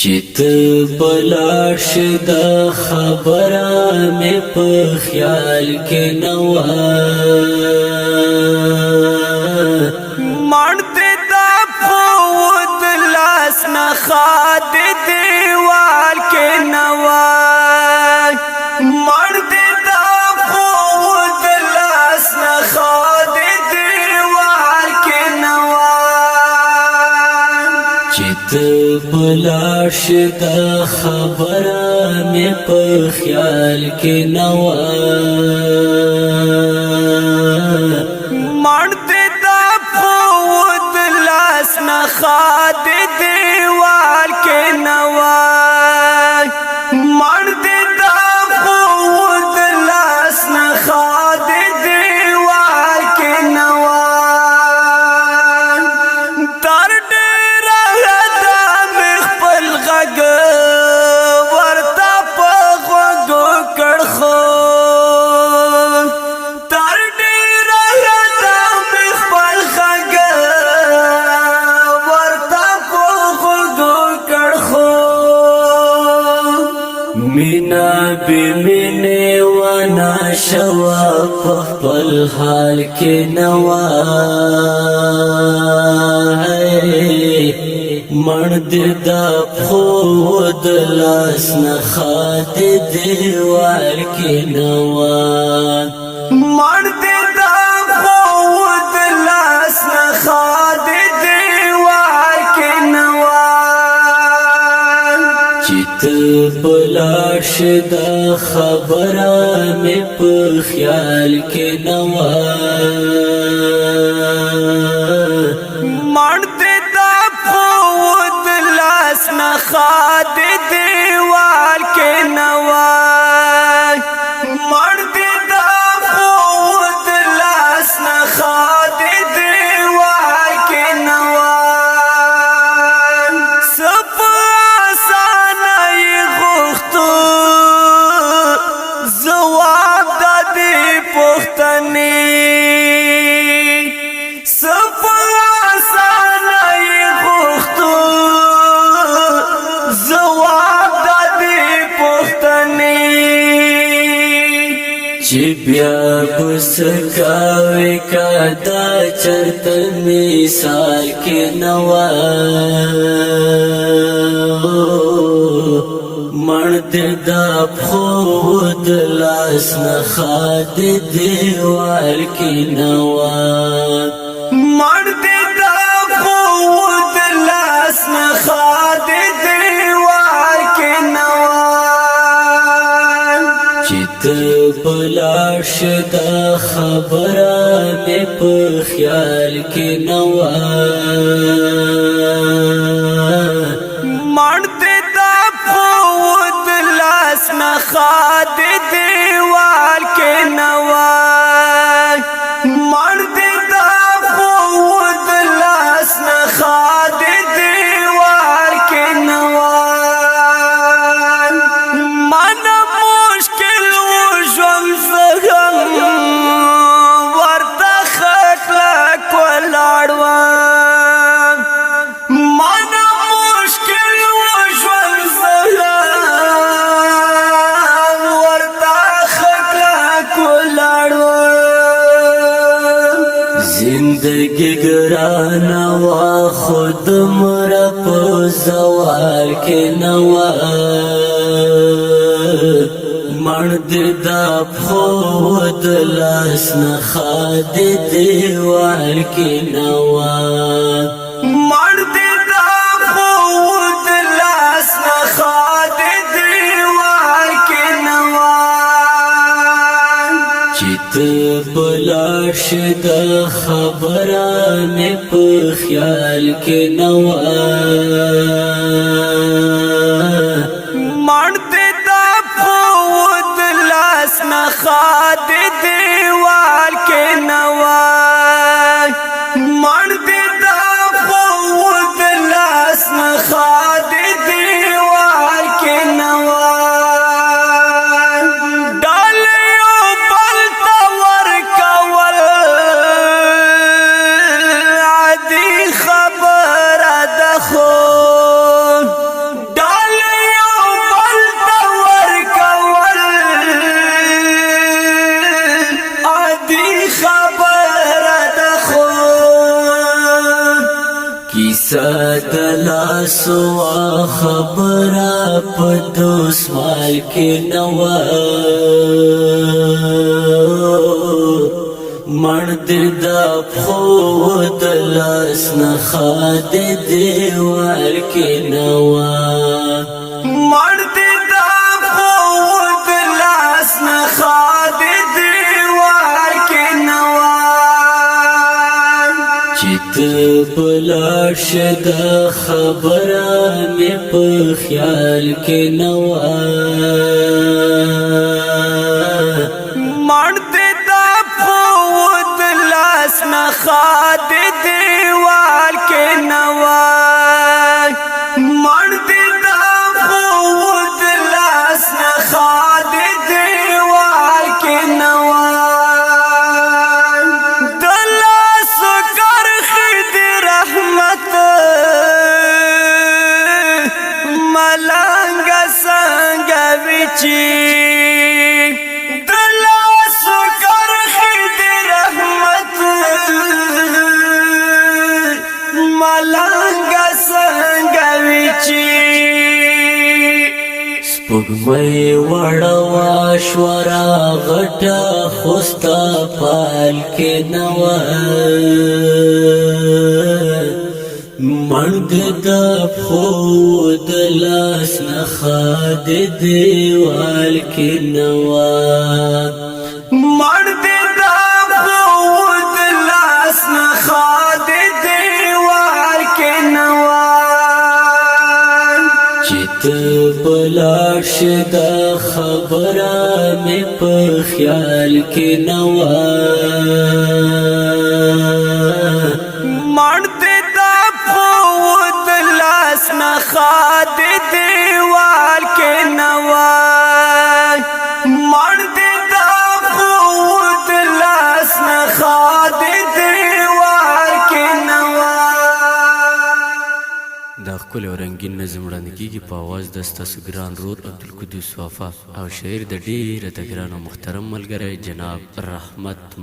چت بلاړ شد خبره مې په خیال کې نوا مرد دا فود لاس نخاد دیوال کې نوا مرد دا فود لاس نخاد دیوال کې نوا چت بلاړ شد خبره مې په خیال کې نوا مرد دا فود لاس نخاد دیوال کې نوا مرد دا فود لاس نخاد دیوال کې نوا تر ډېر غدا مې خپل غږ ورته په غوږو کړ خو تر ډېر غدا مې خپل غږ ورته په غوږو کړ خو مینا بی مینه وانا شوا په خپل حال کې نوا مرد دا خود لاس نخاد دیوال کې نوا مرد دا فود لاس نخاد دیوال کې نوا چت بلاړ شد خبره مې په خیال کې نوا مرد دا فود لاس نخاد دیوال کې نوا مرد دا فود لاس نخاد دیوال کې نوا سب آسانه غوښتو جواب د دې پوښتنې سب آسانه غوښتو جواب د دې پوښتنې چې بیا بس کاوي کدا چرته مثال کې نوا مرد دا خود لاس نخاد دیوال کې نوا مرد دا فود لاس نخاد دیوال کې نوا چت بلاړ شد خبره مې په خیال کې نوا مرد دا فود لاس نخاد دیوال کې نوا مرد دا فود لاس نخاد دیوال کې نوا من مشکل وژوند زغم ورته خلک ولاړ وم من مشکل وژوند زغم ورته خلک ولاړ وم زندگی گرانا وا خود مرا په زوال کې نوا مرد دا خود لاس نخاد دیوال کې نوا مرد دا فود لاس نخاد دیوال کې نوا چت بلاړ شد خبره مې په خیال کې نوا مرد دا فود لاس نخاد دیوال کې نوا مرد دا فود لاس نخاد دیوال کې نوا ډالیو بل تور کول عادي خبره ده خو سوا خبره په دسمال کې نوا مرد دا پخو د لاس نخا د دیوال کې نوا مرد دا پخو د لاس نخا د دیوال کې نوا چت بلاش دا خبره مې په خیال کې نوا مرد دا پخو د لاس نخا د دیوال کې نوا مرد دا پخو د لاس نخا د دیوال کې نوا د لاس کرخې د رحمت ملنګ څنګه وچی ملنګ څنګه وچی سپوږمۍ وړه واشورا غټه خوستا پال کې نوا مرد د پخو د لاس نخا د دیوال کې نوا مرد دا پخو د لاس نخا د دیوال کې نوا چت بلاش دا خبره مې په خیال کې نوا مرد دا پخو د لاس نخا د دیوال کې نوا مرد دا پخو د لاس نخا د دیوال کې نوا دا ښکلی او رنګین نظم وړاندې کیږي په اواز د ستاسو ګران رور عبدالقدوس وفا او شاعر د ډېره د ګران او محترم ملګری جناب رحمت